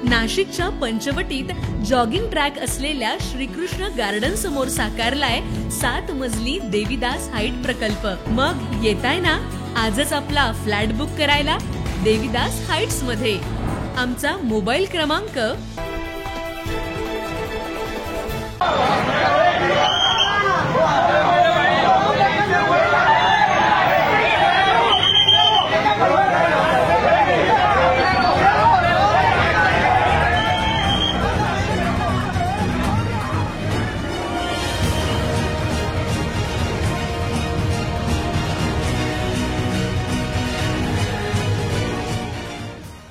नाशिकच्या पंचवटीत jogging track असलेल्या Shrikrishna garden समोर साकारलाय 7 मजली देवीदास हाईट प्रकल्प। मग येताय ना आजच आपला फ्लॅट बुक करायला देवीदास हाईट्स मध्ये। आमचा मोबाईल क्रमांक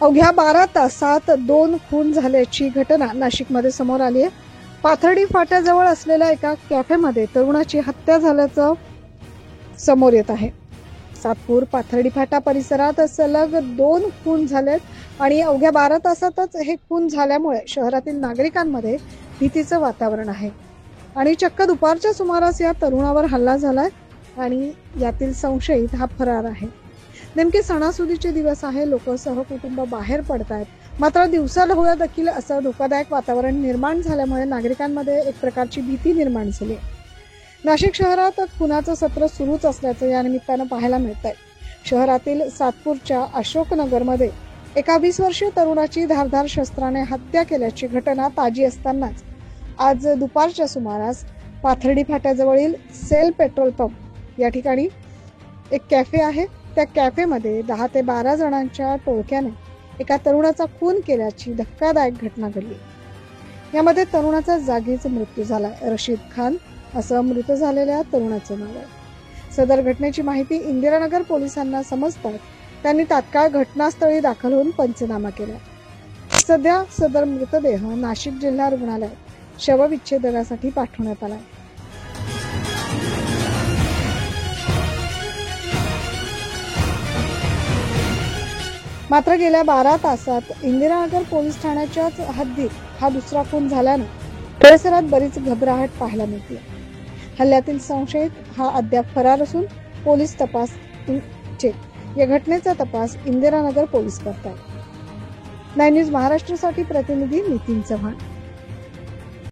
अवघ्या 12 तासात 2 खून झाल्याची घटना नाशिकमध्ये समोर आली आहे। पाथर्डी फाट्याजवळ असलेल्या एका कॅफेमध्ये तरुणाची हत्या झाल्याचं समोर येत आहे। सातपूर पाथर्डी फाटा परिसरात सलग 2 खून झालेत आणि अवघ्या 12 तासातच हे खून झाल्यामुळे शहरातील नागरिकांमध्ये भीतीचं वातावरण आहे आणि चक्क दुपारच्या सुमारास या तरुणावर हल्ला झालाय आणि यातील संशयित हा फरार आहे। नेमके सणासुदीचे दिवस आहे, लोक सहकुटुंब बाहेर पडतायत, मात्र दिवसाढवळ्या देखील असं धोकादायक वातावरण निर्माण झाल्यामुळे नागरिकांमध्ये एक प्रकारची भीती निर्माण झाली। नाशिक शहरात खुनाचं सत्र सुरूच असल्याचं या निमित्तानं पाहायला मिळतंय। शहरातील सातपूरच्या अशोकनगरमध्ये एका 20 वर्षीय तरुणाची धारदार शस्त्राने हत्या केल्याची घटना ताजी असतानाच आज दुपारच्या सुमारास पाथर्डी फाट्याजवळील सेल पेट्रोल पंप या ठिकाणी एक कॅफे आहे, त्या कॅफेमध्ये 10 ते 12 जणांच्या टोळक्याने एका तरुणाचा खून केल्याची धक्कादायक घटना घडली। यामध्ये तरुणाचा जागीच मृत्यू झाला। रशीद खान असं मृत झालेल्या तरुणाचं नाव आहे। सदर घटनेची माहिती इंदिरानगर पोलिसांना समजताच त्यांनी तात्काळ घटनास्थळी दाखल होऊन पंचनामा केला। सध्या सदर मृतदेह नाशिक जिल्हा रुग्णालयात शवविच्छेदनासाठी पाठवण्यात आला। मात्र गेल्या 12 तासात इंदिरानगर पोलीस ठाण्याच्याच हद्दीत हा दुसरा खून झाल्यानं परिसरात बरीच घबराहट पाहायला मिळते। हल्ल्यातील संशयित हा अद्याप फरार असून पोलीस या घटनेचा तपास इंदिरानगर पोलीस करतात। 9 न्यूज महाराष्ट्रासाठी प्रतिनिधी नितीन चव्हाण।